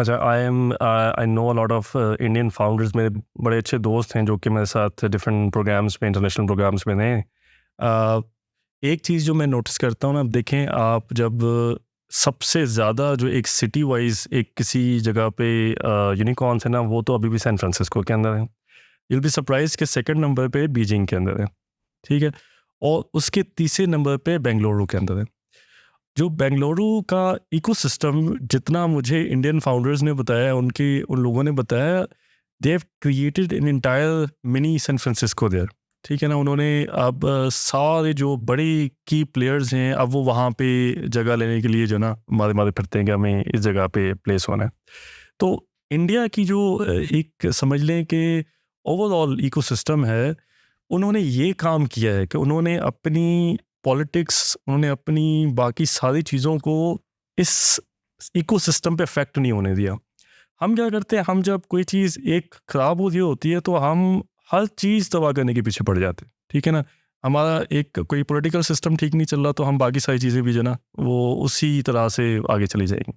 अच्छा, I know a lot of Indian founders. मेरे बड़े अच्छे दोस्त हैं जो कि मेरे साथ डिफरेंट प्रोग्राम्स में, इंटरनेशनल प्रोग्राम्स में हैं। एक चीज़ जो मैं नोटिस करता हूँ ना, अब देखें आप, जब सबसे ज़्यादा जो एक सिटी वाइज़ एक किसी जगह पे यूनिकॉर्न्स है ना, वो तो अभी भी सैन फ्रांसिस्को के अंदर है। यू विल बी सरप्राइज़्ड कि सेकंड नंबर पे बीजिंग के अंदर है, ठीक है? और उसके तीसरे नंबर पे बेंगलुरु के अंदर है। जो बेंगलुरु का इकोसिस्टम, जितना मुझे इंडियन फाउंडर्स ने बताया, उन लोगों ने बताया, they have created an entire mini San Francisco there. ठीक है ना? उन्होंने अब सारे जो बड़े की प्लेयर्स हैं, अब वो वहाँ पे जगह लेने के लिए जो ना मारे-मारे फिरते हैं कि हमें इस जगह पे प्लेस होना है। तो इंडिया की जो एक समझ लें कि ओवरऑल इकोसिस्टम है, उन्होंने ये काम किया है कि उन्होंने अपनी पॉलिटिक्स, उन्होंने अपनी बाकी सारी चीज़ों को इस इकोसिस्टम पे इफ़ेक्ट नहीं होने दिया। हम क्या करते हैं, हम जब कोई चीज़ एक ख़राब हो रही होती है तो हम हर चीज़ तबाह करने के पीछे पड़ जाते हैं, ठीक है ना? हमारा एक कोई पॉलिटिकल सिस्टम ठीक नहीं चल रहा तो हम बाकी सारी चीज़ें भी जो ना वो उसी तरह से आगे चली जाएँगी।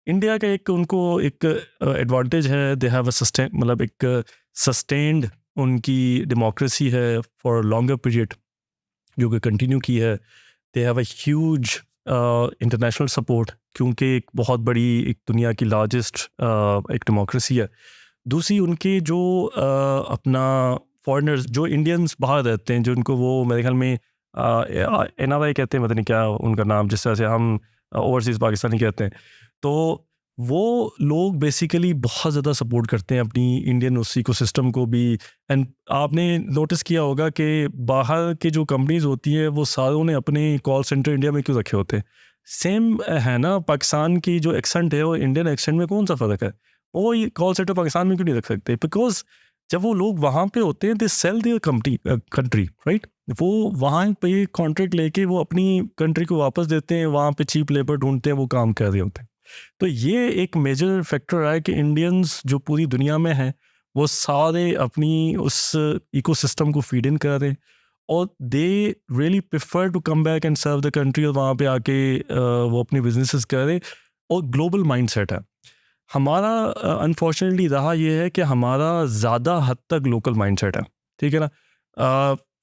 इंडिया का एक उनको एक एडवांटेज है, दे हैव अ सस्टेन, मतलब एक सस्टेन्ड उनकी डेमोक्रेसी है फॉर लॉन्गर पीरियड, जो कि कंटिन्यू की है। They have a huge international support, क्योंकि एक बहुत बड़ी, एक दुनिया की लार्जेस्ट एक डेमोक्रेसी है। दूसरी उनके जो अपना फॉरेनर्स, जो इंडियंस बाहर रहते हैं, जो उनको वो मेरे ख्याल में एनआरआई कहते हैं, पता नहीं क्या उनका नाम, जिस तरह से हम ओवरसीज़ पाकिस्तानी कहते हैं। तो वो लोग बेसिकली बहुत ज़्यादा सपोर्ट करते हैं अपनी इंडियन उस इकोसिस्टम को भी। एंड आपने नोटिस किया होगा कि बाहर के जो कंपनीज होती हैं, वो सारों ने अपने कॉल सेंटर इंडिया में क्यों रखे होते हैं? सेम है ना, पाकिस्तान की जो एक्सेंट है और इंडियन एक्सेंट में कौन सा फ़र्क है? वो ये कॉल सेंटर पाकिस्तान में क्यों नहीं रख सकते? बिकॉज़ जब वो लोग वहाँ पे होते हैं, they sell their country, right? वो वहाँ पे कॉन्ट्रैक्ट लेके वो अपनी कंट्री को वापस देते हैं, वहाँ पे चीप लेबर ढूँढते हैं, वो काम कर रहे होते हैं। तो ये एक मेजर फैक्टर रहा है कि इंडियंस जो पूरी दुनिया में हैं, वो सारे अपनी उस इकोसिस्टम को फीड इन कर रहे हैं, और they really prefer to come back and serve the country, और वहाँ पे आके वो अपनी बिजनेसेस कर रहे हैं। और ग्लोबल माइंडसेट है हमारा। अनफॉर्चुनेटली रहा ये है कि हमारा ज़्यादा हद तक लोकल माइंडसेट है, ठीक है ना?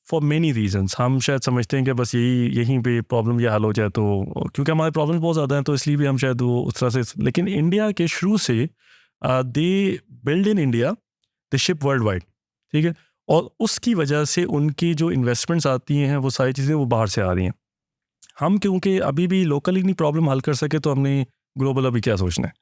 फॉर मेनी रीजंस हम शायद समझते हैं कि बस यहीं पे प्रॉब्लम ये हल हो जाए, तो क्योंकि हमारे प्रॉब्लम्स बहुत ज़्यादा हैं, तो इसलिए भी हम शायद वो उस तरह से। लेकिन इंडिया के शुरू से they build in India, they ship world wide, ठीक है? और उसकी वजह से उनकी जो इन्वेस्टमेंट्स आती हैं, वो सारी चीज़ें वो बाहर से आ रही हैं। हम क्योंकि अभी भी लोकली नहीं प्रॉब्लम हल कर सके, तो हमने ग्लोबल अभी क्या सोचना है?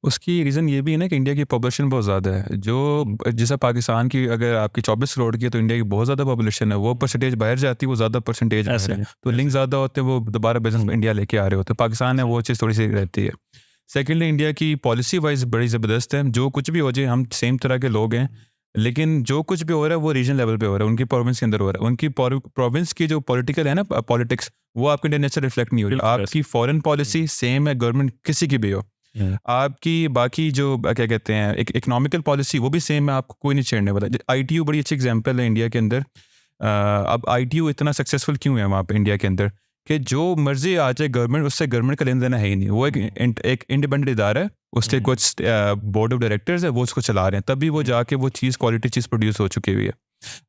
उसकी रीज़न ये भी है ना कि इंडिया की पॉपुलेशन बहुत ज़्यादा है। जो जैसा पाकिस्तान की अगर आपकी 24 करोड़ की है तो इंडिया की बहुत ज़्यादा पॉपुलेशन है। वो परसेंटेज बाहर जाती है, वो ज़्यादा परसेंटेज बाहर ऐसे है। ही तो लिंक ज़्यादा होते हैं, वो दोबारा बिज़नेस में इंडिया लेके आ रहे होते हैं। पाकिस्तान है वो चीज़ थोड़ी-सी रहती है। सेकेंडली इंडिया की पॉलिसी वाइज़ बड़ी ज़बरदस्त है। जो कुछ भी हो जाए हम सेम तरह के लोग हैं, लेकिन जो कुछ भी हो रहा है वो रीजनल लेवल पे हो रहा है, उनकी प्रोविंस के अंदर हो रहा है। उनकी प्रोविंस की जो पॉलिटिकल है ना पॉलिटिक्स, वो आपके इंडियन नेचर रिफ्लेक्ट नहीं हो रही। बिल्कुल आपकी ऐसे। फॉरेन पॉलिसी सेम है, गवर्नमेंट किसी की भी हो। आपकी बाकी जो क्या कहते हैं इकोनॉमिकल पॉलिसी वो भी सेम है, आपको कोई नहीं छेड़ने वाला। आईटीयू बड़ी अच्छी एग्जांपल है इंडिया के अंदर। अब आईटीयू इतना सक्सेसफुल क्यों है वहाँ पे इंडिया के अंदर कि जो मर्जी आ जाए गवर्नमेंट, उससे गवर्नमेंट का लेन देना है ही नहीं। वो एक इंडिपेंडेंट इदारा है, उसके कुछ बोर्ड ऑफ डायरेक्टर्स है, वो उसको चला रहे हैं, तभी वो जाके वो चीज़ क्वालिटी चीज़ प्रोड्यूस हो चुकी हुई है।